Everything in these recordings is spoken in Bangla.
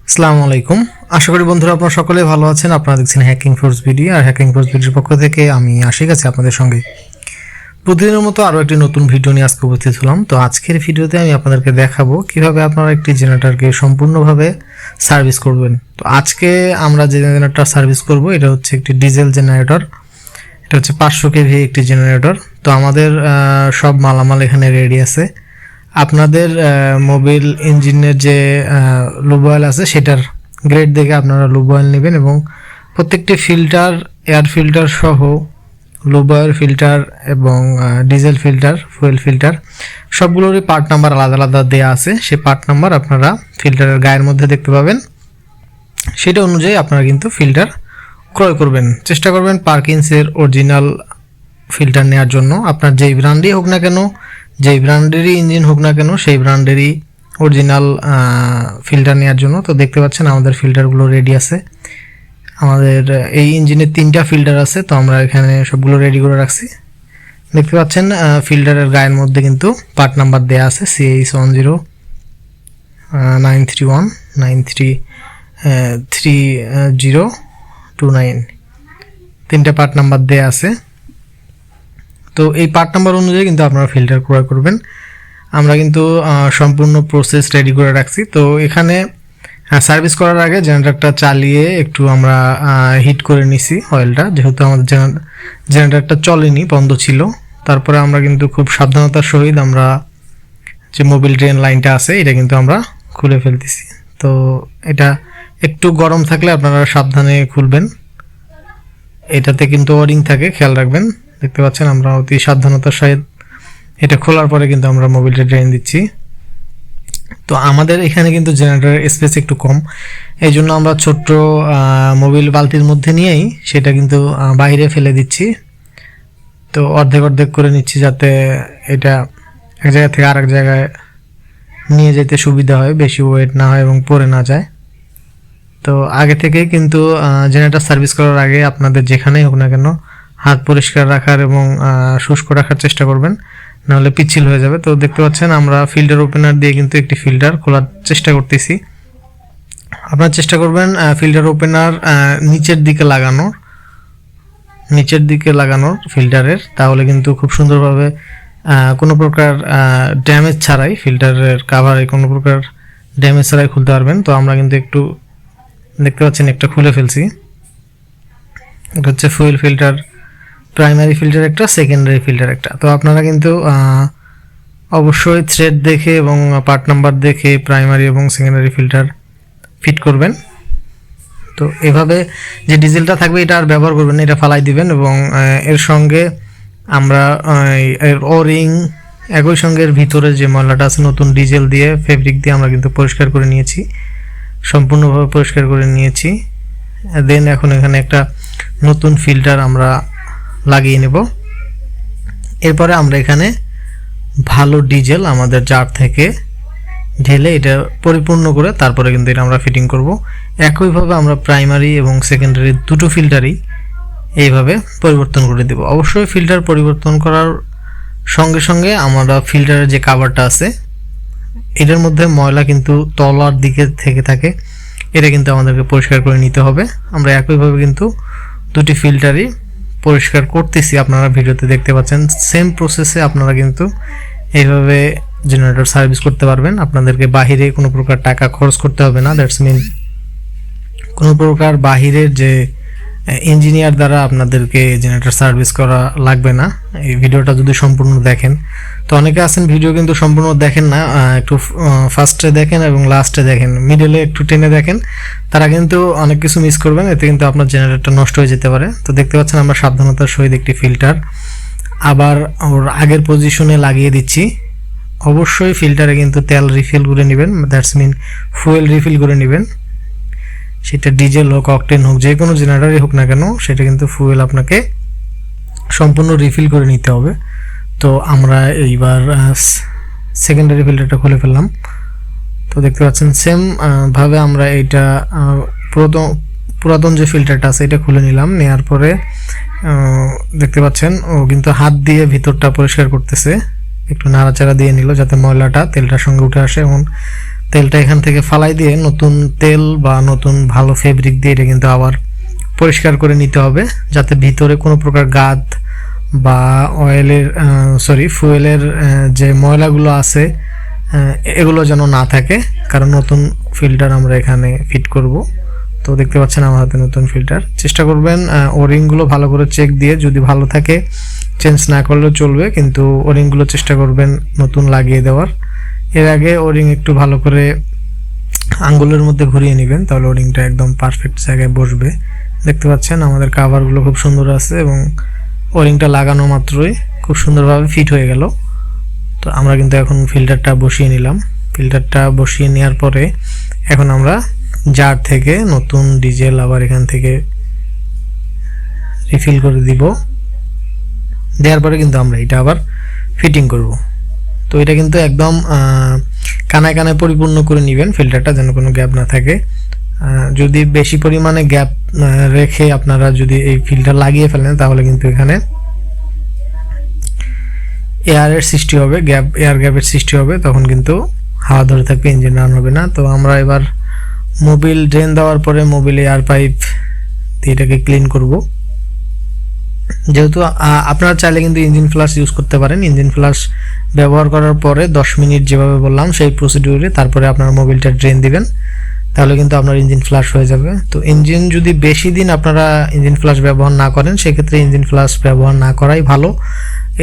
আসসালামু আলাইকুম। আশা করি বন্ধুরা আপনারা সকলে ভালো আছেন। আপনারা দেখছেন হ্যাকিং ফোর্স ভিডিও, আর হ্যাকিং ফোর্স ভিডিওর পক্ষ থেকে আমি আশিক আছি আপনাদের সঙ্গে। প্রতিদিনের মতো আরও একটি নতুন ভিডিও নিয়ে আজকে উপস্থিত হলাম। তো আজকের ভিডিওতে আমি আপনাদেরকে দেখাবো কিভাবে আপনারা একটি জেনারেটরকে সম্পূর্ণভাবে সার্ভিস করবেন। তো আজকে আমরা যে জেনারেটর সার্ভিস করব এটা হচ্ছে একটি ডিজেল জেনারেটর। এটা হচ্ছে 500 কেভি একটি জেনারেটর। তো আমাদের সব মালামাল এখানে রেডি আছে। আপনাদের মোবিল ইঞ্জিনের যে লুব অয়েল আছে সেটার গ্রেড দেখে আপনারা লুব অয়েল নেবেন এবং প্রত্যেকটি ফিল্টার, এয়ার ফিল্টার সহ লুব অয়েল ফিল্টার এবং ডিজেল ফিল্টার, ফুয়েল ফিল্টার সবগুলোরই পার্ট নাম্বার আলাদা আলাদা দেওয়া আছে। সেই পার্ট নাম্বার আপনারা ফিল্টারের গায়ের মধ্যে দেখতে পাবেন। সেটা অনুযায়ী আপনারা কিন্তু ফিল্টার ক্রয় করবেন। চেষ্টা করবেন পার্কিন্সের অরিজিনাল ফিল্টার নেওয়ার জন্য। আপনার যেই ব্র্যান্ডই হোক না কেন, যেই ব্র্যান্ডেরই ইঞ্জিন হোক না কেন, সেই ব্র্যান্ডেরই অরিজিনাল ফিল্টার নেওয়ার জন্য। তো দেখতে পাচ্ছেন আমাদের ফিল্টারগুলো রেডি আছে। আমাদের এই ইঞ্জিনের 3টা ফিল্টার আছে, তো আমরা এখানে সবগুলো রেডি করে রাখছি। দেখতে পাচ্ছেন ফিল্টারের গায়ের মধ্যে কিন্তু পার্ট নাম্বার দেওয়া আছে CH10931933029, 3টা পার্ট নাম্বার দেওয়া আছে। তো এই পার্ট নাম্বার অনুযায়ী কিন্তু আপনারা ফিল্টার ক্রয় করবেন। আমরা কিন্তু সম্পূর্ণ প্রসেস রেডি করে রাখছি। তো এখানে সার্ভিস করার আগে জেনারেটরটা চালিয়ে একটু আমরা হিট করে নিছি অয়েলটা, যেহেতু আমাদের জেনারেটরটা চলেনি, বন্ধ ছিল। তারপরে আমরা কিন্তু খুব সাবধানতার সহিত আমরা যে মোবিল ড্রেন লাইনটা আছে এটা কিন্তু আমরা খুলে ফেলতেছি। তো এটা একটু গরম থাকলে আপনারা সাবধানে খুলবেন। এটাতে কিন্তু ওয়ারিং থাকে, খেয়াল রাখবেন। দেখতে পাচ্ছেন আমরা অতি সাবধানতার সহিত এটা খোলার পরে কিন্তু আমরা মোবিলটা ড্রেন দিচ্ছি। তো আমাদের এখানে কিন্তু জেনারেটরের স্পেস একটু কম, এই জন্য আমরা ছোট্ট মোবিল বালতির মধ্যে নিয়েই সেটা কিন্তু বাইরে ফেলে দিচ্ছি। তো অর্ধেক অর্ধেক করে নিচ্ছি যাতে এটা এক জায়গা থেকে আরেক জায়গায় নিয়ে যেতে সুবিধা হয়, বেশি ওয়েট না হয় এবং পড়ে না যায়। তো আগে থেকেই কিন্তু জেনারেটর সার্ভিস করার আগে আপনাদের যেখানেই হোক না কেন হাত পরিষ্কার রাখার এবং শুষ্ক রাখার চেষ্টা করবেন, নাহলে পিচ্ছিল হয়ে যাবে। তো দেখতে পাচ্ছেন আমরা ফিল্টার ওপেনার দিয়ে কিন্তু একটি ফিল্টার খোলার চেষ্টা করতেছি। আপনারা চেষ্টা করবেন ফিল্টার ওপেনার নিচের দিকে লাগানোর ফিল্টারের, তাহলে কিন্তু খুব সুন্দরভাবে কোনো প্রকার ড্যামেজ ছাড়াই, ফিল্টারের কাভারে কোনো প্রকার ড্যামেজ ছাড়াই খুলতে পারবেন। তো আমরা কিন্তু একটু দেখতে পাচ্ছেন একটা খুলে ফেলছি। এটা হচ্ছে ফুয়েল ফিল্টার, প্রাইমারি ফিল্টার একটা, সেকেন্ডারি ফিল্টার একটা। তো আপনারা কিন্তু অবশ্যই থ্রেড দেখে এবং পার্ট নাম্বার দেখে প্রাইমারি এবং সেকেন্ডারি ফিল্টার ফিট করবেন। তো এভাবে যে ডিজেলটা থাকবে এটা আর ব্যবহার করবেন না, এটা ফালাই দিবেন। এবং এর সঙ্গে আমরা এর ওরিং, একই সঙ্গে এর ভিতরে যে ময়লাটা আছে নতুন ডিজেল দিয়ে, ফেব্রিক দিয়ে আমরা কিন্তু পরিষ্কার করে নিয়েছি, সম্পূর্ণভাবে পরিষ্কার করে নিয়েছি। দেন এখন এখানে একটা নতুন ফিল্টার আমরা লাগিয়ে নেব। এরপরে আমরা এখানে ভালো ডিজেল আমাদের জার থেকে ঢেলে এটা পরিপূর্ণ করে তারপরে কিন্তু এটা আমরা ফিটিং করব। একইভাবে আমরা প্রাইমারি এবং সেকেন্ডারি দুটো ফিল্টারই এইভাবে পরিবর্তন করে দেব। অবশ্যই ফিল্টার পরিবর্তন করার সঙ্গে সঙ্গে আমরা ফিল্টারের যে কাভারটা আছে এটার মধ্যে ময়লা কিন্তু তলার দিকে থেকে থাকে, এটা কিন্তু আমাদেরকে পরিষ্কার করে নিতে হবে। আমরা একইভাবে কিন্তু দুটি ফিল্টারই পরিষ্কার করতেছি, আপনারা ভিডিওতে দেখতে পাচ্ছেন। সেম প্রসেসে আপনারা কিন্তু এইভাবে জেনারেটর সার্ভিস করতে পারবেন। আপনাদেরকে বাহিরে কোনো প্রকার টাকা খরচ করতে হবে না। দ্যাটস মিন কোনো প্রকার বাহিরের যে ইঞ্জিনিয়ার দ্বারা আপনাদেরকে জেনারেটর সার্ভিস করা লাগবে না। এই ভিডিওটা যদি সম্পূর্ণ দেখেন, তো অনেকে আছেন ভিডিও কিন্তু সম্পূর্ণ দেখেন না, একটু ফার্স্টে দেখেন এবং লাস্টে দেখেন, মিডলে একটু টেনে দেখেন, তারা কিন্তু অনেক কিছু মিস করবেন, এতে কিন্তু আপনার জেনারেটরটা নষ্ট হয়ে যেতে পারে। তো দেখতে পাচ্ছেন আমরা সাবধানতার সহিত একটি ফিল্টার আবার ওর আগের পজিশনে লাগিয়ে দিচ্ছি। অবশ্যই ফিল্টারে কিন্তু তেল রিফিল করে নেবেন, দ্যাটস মিন ফুয়েল রিফিল করে নেবেন। সেটা ডিজেল হোক, অকটেন হোক, যে কোনো জেনারেটরই হোক না কেন, সেটা কিন্তু ফুয়েল আপনাকে সম্পূর্ণ রিফিল করে নিতে হবে। তো আমরা এইবার সেকেন্ডারি ফিল্টারটা খুলে ফেললাম। তো দেখতে পাচ্ছেন সেম ভাবে আমরা এইটা পুরাতন যে ফিল্টারটা আছে এটা খুলে নিলাম। নেওয়ার পরে দেখতে পাচ্ছেন ও কিন্তু হাত দিয়ে ভিতরটা পরিষ্কার করতেছে, একটু নাড়াচাড়া দিয়ে নিল যাতে ময়লাটা তেলটার সঙ্গে উঠে আসে এবং তেলটা এখান থেকে ফালাই দিয়ে নতুন তেল বা নতুন ভালো ফেব্রিক দিয়ে এটা কিন্তু আবার পরিষ্কার করে নিতে হবে, যাতে ভিতরে কোনো প্রকার গাদ বা ফুয়েলের যে ময়লাগুলো আছে এগুলো যেন না থাকে, কারণ নতুন ফিল্টার আমরা এখানে ফিট করব। তো দেখতে পাচ্ছেন আমার হাতে নতুন ফিল্টার। চেষ্টা করবেন ওরিংগুলো ভালো করে চেক দিয়ে, যদি ভালো থাকে চেঞ্জ না করলেও চলবে, কিন্তু ওরিংগুলো চেষ্টা করবেন নতুন লাগিয়ে দেওয়ার। এর আগে ওরিং একটু ভালো করে আঙ্গুলের মধ্যে ঘুরিয়ে নেবেন, তাহলে ওরিংটা একদম পারফেক্ট জায়গায় বসবে। দেখতে পাচ্ছেন আমাদের কাভারগুলো খুব সুন্দর আছে এবং ওরিংটা লাগানো মাত্রই খুব সুন্দরভাবে ফিট হয়ে গেল। তো আমরা কিন্তু এখন ফিল্টারটা বসিয়ে নিলাম। ফিল্টারটা বসিয়ে নেওয়ার পরে এখন আমরা জার থেকে নতুন ডিজেল আবার এখান থেকে রিফিল করে দিব। দেওয়ার পরে কিন্তু আমরা এটা আবার ফিটিং করব। তো এটা কিন্তু একদম কানায় কানায় পরিপূর্ণ করে নেবেন ফিল্টারটা, যেন কোনো গ্যাপ না থাকে। যদি বেশি পরিমাণে গ্যাপ রেখে আপনারা যদি এই ফিল্টার লাগিয়ে ফেলেন, তাহলে কিন্তু এখানে এয়ারের সৃষ্টি হবে, এয়ার গ্যাপের সৃষ্টি হবে, তখন কিন্তু হাওয়া ধরে থাকবে, ইঞ্জিন রান হবে না। তো আমরা এবার মোবিল ড্রেন দেওয়ার পরে মোবিল এয়ার পাইপ দিয়ে এটাকে ক্লিন করব। যেহেতু আপনারা চাইলে কিন্তু ইঞ্জিন ফ্লাশ ইউজ করতে পারেন। ইঞ্জিন ফ্লাশ ব্যবহার করার পরে 10 মিনিট যেভাবে বললাম সেই প্রসিডিউরে তারপরে আপনারা মোবিলটা ড্রেন দিবেন, তাহলে কিন্তু আপনার ইঞ্জিন ফ্লাশ হয়ে যাবে। তো ইঞ্জিন যদি বেশি দিন আপনারা ইঞ্জিন ফ্লাশ ব্যবহার না করেন, সেক্ষেত্রে ইঞ্জিন ফ্লাশ ব্যবহার না করাই ভালো।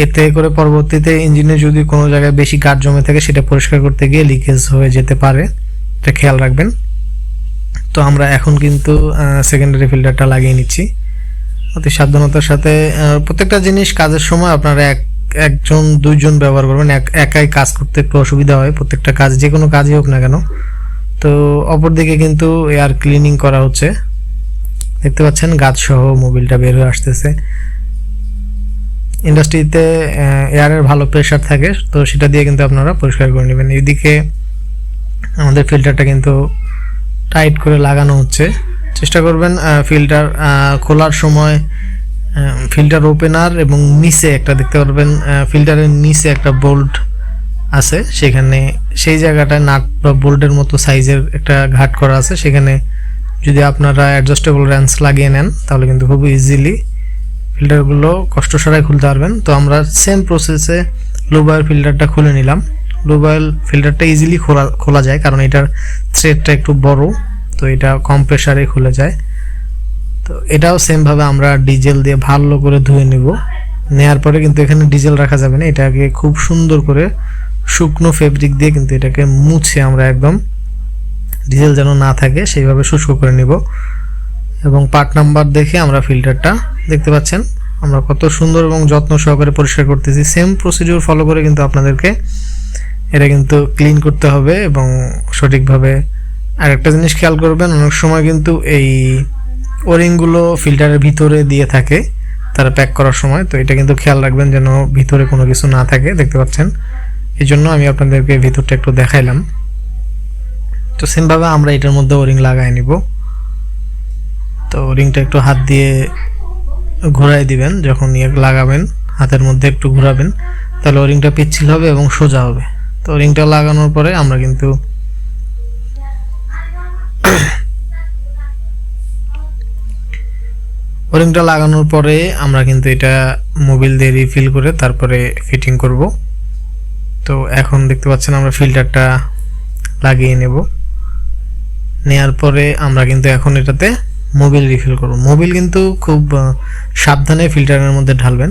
এতে করে পরবর্তীতে ইঞ্জিনে যদি কোনো জায়গায় বেশি গাদ জমে থাকে, সেটা পরিষ্কার করতে গিয়ে লিকেজ হয়ে যেতে পারে, এটা খেয়াল রাখবেন। তো আমরা এখন কিন্তু সেকেন্ডারি ফিল্টারটা লাগিয়ে নিচ্ছি অতি সাবধানতার সাথে। প্রত্যেকটা জিনিস কাজের সময় আপনারা একজন দুইজন ব্যবহার করবেন, একাই কাজ করতে একটু অসুবিধা হয়, প্রত্যেকটা কাজ যে কোনো কাজই হোক না কেন। তো অপরদিকে কিন্তু এয়ার ক্লিনিং করা হচ্ছে, দেখতে পাচ্ছেন গাদ সহ মোবিলটা বের হয়ে আসতেছে। ইন্ডাস্ট্রিতে এয়ারের ভালো প্রেশার থাকে, তো সেটা দিয়ে কিন্তু আপনারা পরিষ্কার করে নেবেন। এইদিকে আমাদের ফিল্টারটা কিন্তু টাইট করে লাগানো হচ্ছে। চেষ্টা করবেন ফিল্টার খোলার সময় ফিল্টার ওপেনার এবং নিচে একটা দেখতে পারবেন, ফিল্টারের নিচে একটা বোল্ট আছে, সেখানে সেই জায়গাটায় নাট বা বোল্টের মতো সাইজের একটা ঘাট করা আছে, সেখানে যদি আপনারা অ্যাডজাস্টেবল রেঞ্চ লাগিয়ে নেন, তাহলে কিন্তু খুব ইজিলি ফিল্টারগুলো কষ্ট ছাড়াই খুলতে পারবেন। তো আমরা সেম প্রসেসে লুব অয়েল ফিল্টারটা খুলে নিলাম। লুব অয়েল ফিল্টারটা ইজিলি খোলা যায়, কারণ এটার থ্রেডটা একটু বড়, তো এটা কম প্রেসারে খুলে যায়। তো এটাও সেমভাবে আমরা ডিজেল দিয়ে ভালো করে ধুয়ে নেব। নেয়ার পরে কিন্তু এখানে ডিজেল রাখা যাবে না, এটাকে খুব সুন্দর করে শুকনো ফেব্রিক দিয়ে কিন্তু এটাকে মুছে আমরা একদম ডিজেল যেন না থাকে সেইভাবে শুষ্ক করে নেব। এবং পার্ট নাম্বার দেখে আমরা ফিল্টারটা দেখতে পাচ্ছেন আমরা কত সুন্দর এবং যত্ন সহকারে পরিষ্কার করতেছি। সেম প্রসিডিউর ফলো করে কিন্তু আপনাদেরকে এটা কিন্তু ক্লিন করতে হবে এবং সঠিকভাবে। আর একটা জিনিস খেয়াল করবেন, অনেক সময় কিন্তু এই ওরিংগুলো ফিল্টারের ভিতরে দিয়ে থাকে তারা প্যাক করার সময়, তো এটা কিন্তু খেয়াল রাখবেন যেন ভিতরে কোনো কিছু না থাকে। দেখতে পাচ্ছেন, এই জন্য আমি আপনাদেরকে ভিতরটা একটু দেখাইলাম। তো সেমভাবে আমরা এটার মধ্যে ওরিং লাগাই নিব। তো ওরিংটা একটু হাত দিয়ে ঘোরাই দিবেন, যখন লাগাবেন হাতের মধ্যে একটু ঘোরাবেন, তাহলে ওরিংটা পিচ্ছিল হবে এবং সোজা হবে। তো ওরিংটা লাগানোর পরে আমরা কিন্তু ওরিংটা লাগানোর পরে আমরা কিন্তু এটা মোবিল দিয়ে রিফিল করে তারপরে ফিটিং করব। তো এখন দেখতে পাচ্ছেন আমরা ফিল্টারটা লাগিয়ে নেব। নেয়ার পরে আমরা কিন্তু এখন এটাতে মোবিল রিফিল করব। মোবিল কিন্তু খুব সাবধানে ফিল্টারের মধ্যে ঢালবেন।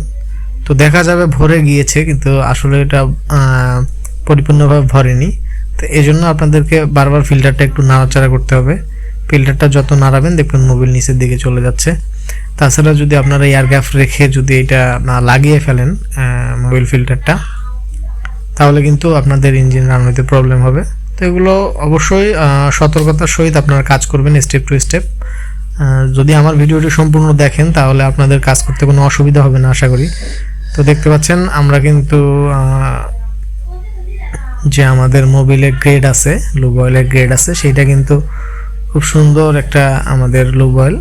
তো দেখা যাবে ভরে গিয়েছে, কিন্তু আসলে এটা পরিপূর্ণভাবে ভরেনি। তো এই জন্য আপনাদেরকে বারবার ফিল্টারটা একটু নাড়াচাড়া করতে হবে। ফিল্টারটা যত নাড়াবেন দেখবেন মোবিল নিচের দিকে চলে যাচ্ছে। তাছাড়া যদি আপনারা এয়ার গ্যাপ রেখে যদি এটা না লাগিয়ে ফেলেন মোবিল ফিল্টারটা, তাহলে কিন্তু আপনাদের ইঞ্জিন রান হতে প্রবলেম হবে। তো এগুলো অবশ্যই সতর্কতার সহিত আপনারা কাজ করবেন স্টেপ টু স্টেপ। যদি আমার ভিডিওটি সম্পূর্ণ দেখেন তাহলে আপনাদের কাজ করতে কোনো অসুবিধা হবে না আশা করি। তো দেখতে পাচ্ছেন আমরা কিন্তু যে আমাদের মোবিলের গ্রেড আছে, লুব অয়েলের গ্রেড আছে, সেইটা কিন্তু খুব সুন্দর একটা আমাদের লুব অয়েল,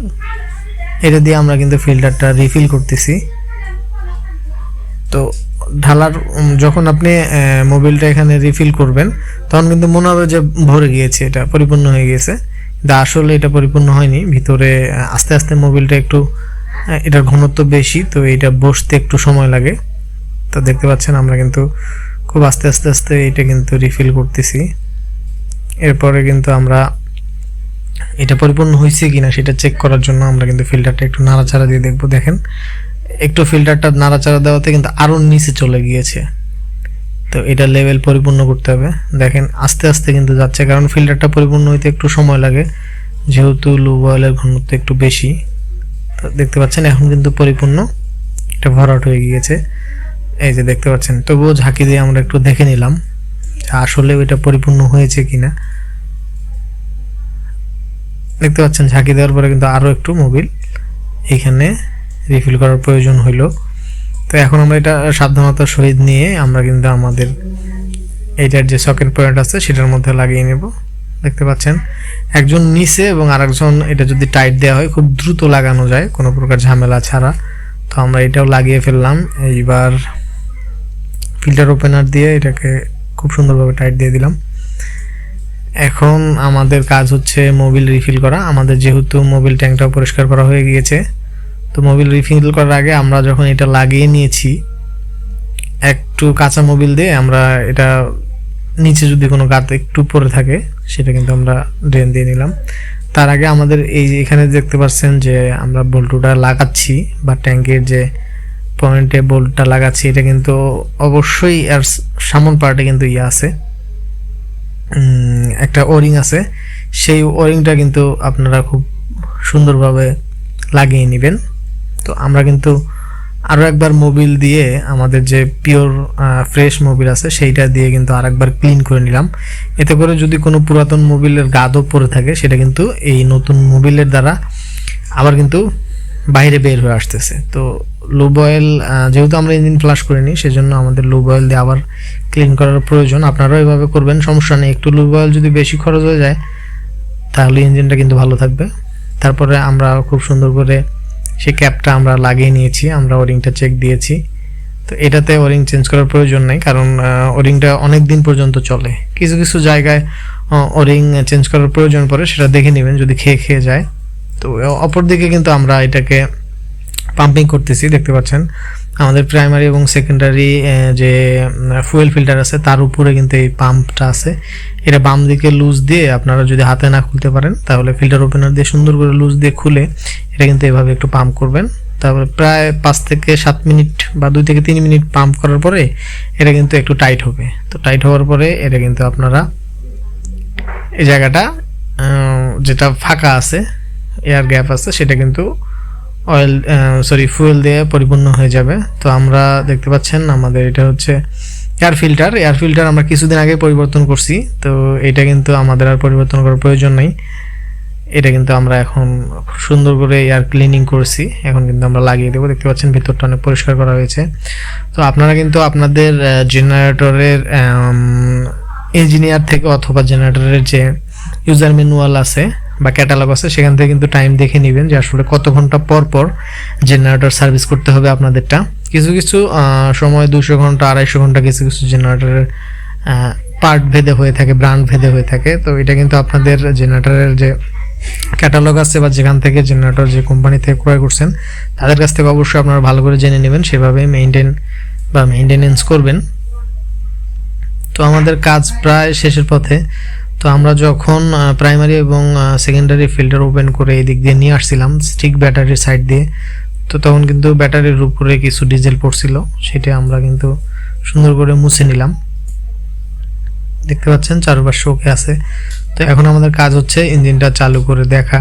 এটা দিয়ে আমরা কিন্তু ফিল্টারটা রিফিল করতেছি। তো ঢালার যখন আপনি মোবিলটা এখানে রিফিল করবেন তখন কিন্তু মনে হবে যে ভরে গিয়েছে, এটা পরিপূর্ণ হয়ে গিয়েছে, কিন্তু আসলে এটা পরিপূর্ণ হয়নি। ভিতরে আস্তে আস্তে মোবিলটা একটু এটার ঘনত্ব বেশি, তো এটা বসতে একটু সময় লাগে। তো দেখতে পাচ্ছেন আমরা কিন্তু খুব আস্তে আস্তে আস্তে এটা কিন্তু রিফিল করতেছি। এরপরে কিন্তু আমরা এটা পরিপূর্ণ হয়েছে কিনা সেটা চেক করার জন্য আমরা কিন্তু ফিল্টারটা একটু নাড়াচাড়া দিয়ে দেখব। দেখেন একটু ফিল্টারটা নাড়াচাড়া দেওয়াতে কিন্তু আরও নিচে চলে গিয়েছে। তো এটা লেভেল পরিপূর্ণ করতে হবে। দেখেন আস্তে আস্তে কিন্তু যাচ্ছে, কারণ ফিল্টারটা পরিপূর্ণ হইতে একটু সময় লাগে, যেহেতু লুব অয়েলের ঘনত্ব একটু বেশি। তো দেখতে পাচ্ছেন এখন কিন্তু পরিপূর্ণ এটা ভরাট হয়ে গিয়েছে, এই যে দেখতে পাচ্ছেন। তবুও ঝাঁকি দিয়ে আমরা একটু দেখে নিলাম আসলে এটা পরিপূর্ণ হয়েছে কিনা। দেখতে পাচ্ছেন ঝাঁকি দেওয়ার পরে কিন্তু আরও একটু মোবিল এখানে রিফিল করার প্রয়োজন হইল। তো এখন আমরা এটা সাবধানতার সহিত নিয়ে আমরা কিন্তু আমাদের এইটার যে সকেট পয়েন্ট আছে সেটার মধ্যে লাগিয়ে নেব। দেখতে পাচ্ছেন একজন নিচে এবং আরেকজন, এটা যদি টাইট দেওয়া হয় খুব দ্রুত লাগানো যায় কোনো প্রকার ঝামেলা ছাড়া। তো আমরা এটাও লাগিয়ে ফেললাম। এইবার ফিল্টার ওপেনার দিয়ে এটাকে খুব সুন্দরভাবে টাইট দিয়ে দিলাম। এখন আমাদের কাজ হচ্ছে মোবিল রিফিল করা। আমাদের যেহেতু মোবিল ট্যাঙ্কটাও পরিষ্কার করা হয়ে গিয়েছে, তো মোবিল রিফিল করার আগে আমরা যখন এটা লাগিয়ে নিয়েছি একটু কাঁচা মোবিল দিয়ে আমরা এটা নিচে যদি কোনো গাত একটু পড়ে থাকে সেটা কিন্তু আমরা ড্রেন দিয়ে নিলাম। তার আগে আমাদের এই এখানে দেখতে পাচ্ছেন যে আমরা বল্টুটা লাগাচ্ছি বা ট্যাঙ্কের যে পয়েন্টে বোল্টটা লাগাচ্ছি, এটা কিন্তু অবশ্যই এর সামন পার্টে কিন্তু আছে একটা ওরিং আছে, সেই ওরিংটা কিন্তু আপনারা খুব সুন্দরভাবে লাগিয়ে নেবেন। তো আমরা কিন্তু আরও একবার মোবিল দিয়ে আমাদের যে পিওর ফ্রেশ মোবিল আছে সেইটা দিয়ে কিন্তু আরেকবার ক্লিন করে নিলাম। এতে করে যদি কোনো পুরাতন মোবিলের গাদও পড়ে থাকে সেটা কিন্তু এই নতুন মোবিলের দ্বারা আবার কিন্তু বাইরে বের হয়ে আসতেছে। তো লুব অয়েল যেহেতু আমরা ইঞ্জিন ফ্লাশ করিনি সেজন্য আমাদের লুব অয়েল দিয়ে আবার ক্লিন করার প্রয়োজন। আপনারাও এভাবে করবেন, সমস্যা নেই। একটু লুব অয়েল যদি বেশি খরচ হয়ে যায় তাহলে ইঞ্জিনটা কিন্তু ভালো থাকবে। তারপরে আমরা খুব সুন্দর করে সেই ক্যাপটা আমরা লাগিয়ে নিয়েছি, আমরা ওরিংটা চেক দিয়েছি। তো এটাতে ওরিং চেঞ্জ করার প্রয়োজন নেই, কারণ ওরিংটা অনেক দিন পর্যন্ত চলে। কিছু কিছু জায়গায় ওরিং চেঞ্জ করার প্রয়োজন পড়ে, সেটা দেখে নেবেন যদি খেয়ে যায়। তো অপর দিকে কিন্তু আমরা এটাকে পাম্পিং করতেছি। দেখতে পাচ্ছেন আমাদের প্রাইমারি এবং সেকেন্ডারি যে ফুয়েল ফিল্টার আছে তার উপরে কিন্তু এই পাম্পটা আছে। এটা বাম দিকে লুজ দিয়ে আপনারা যদি হাতে না খুলতে পারেন তাহলে ফিল্টার ওপেনার দিয়ে সুন্দর করে লুজ দিয়ে খুলে এটা কিন্তু এভাবে একটু পাম্প করবেন। তারপরে প্রায় 5 থেকে 7 মিনিট বা 2 থেকে 3 মিনিট পাম্প করার পরে এটা কিন্তু একটু টাইট হবে। তো টাইট হওয়ার পরে এটা কিন্তু আপনারা এই জায়গাটা যেটা ফাঁকা আছে, এয়ার গ্যাপ আছে, সেটা কিন্তু ফুয়েল দিয়ে পরিপূর্ণ হয়ে যাবে। তো আমরা দেখতে পাচ্ছেন আমাদের এটা হচ্ছে এয়ার ফিল্টার আমরা কিছুদিন আগে পরিবর্তন করছি। তো এটা কিন্তু আমাদের আর পরিবর্তন করার প্রয়োজন নেই। এটা কিন্তু আমরা এখন সুন্দর করে এয়ার ক্লিনিং করছি, এখন কিন্তু আমরা লাগিয়ে দেবো। দেখতে পাচ্ছেন ভিতরটা অনেক পরিষ্কার করা হয়েছে। তো আপনারা কিন্তু আপনাদের জেনারেটরের ইঞ্জিনিয়ার থেকে অথবা জেনারেটরের যে ইউজার ম্যানুয়াল আছে বা ক্যাটালগ আছে সেখান থেকে কিন্তু টাইম দেখে নেবেন যে আসলে কত ঘন্টা পর পর জেনারেটর সার্ভিস করতে হবে আপনাদেরটা। কিছু কিছু সময় 200 ঘন্টা 250 ঘন্টা কিছু কিছু জেনারেটরের পার্ট ভেদে হয়ে থাকে, ব্র্যান্ড ভেদে হয়ে থাকে। তো এটা কিন্তু আপনাদের জেনারেটরের যে ক্যাটালগ আছে বা যেখান থেকে জেনারেটর যে কোম্পানি থেকে ক্রয় করছেন তাদের কাছ থেকে অবশ্যই আপনারা ভালো করে জেনে নেবেন, সেভাবে মেইনটেনেন্স করবেন। তো আমাদের কাজ প্রায় শেষের পথে। তো আমরা যখন প্রাইমারি এবং সেকেন্ডারি ফিল্টার ওপেন করে এই দিক দিয়ে নিয়ে আসছিলাম স্টিক ব্যাটারির সাইড দিয়ে, তো তখন কিন্তু ব্যাটারির উপরে কিছু ডিজেল পড়ছিল, সেটা আমরা কিন্তু সুন্দর করে মুছে নিলাম। দেখতে পাচ্ছেন চারপাশে ওকে আছে। তো এখন আমাদের কাজ হচ্ছে ইঞ্জিনটা চালু করে দেখা।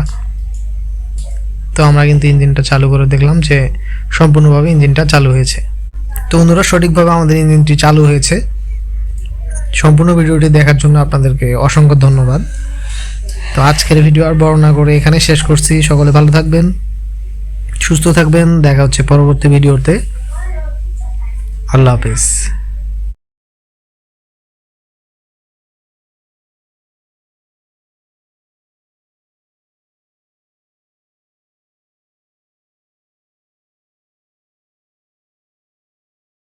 তো আমরা কিন্তু ইঞ্জিনটা চালু করে দেখলাম যে সম্পূর্ণভাবে ইঞ্জিনটা চালু হয়েছে। তো বন্ধুরা সঠিকভাবে আমাদের ইঞ্জিনটি চালু হয়েছে। সম্পূর্ণ ভিডিওটি দেখার জন্য আপনাদেরকে অসংখ্য ধন্যবাদ। তো আজকের ভিডিও আর বড় না করে এখানে শেষ করছি। সকলে ভালো থাকবেন, সুস্থ থাকবেন। দেখা হচ্ছে পরবর্তী ভিডিওতে। আল্লাহ হাফেজ।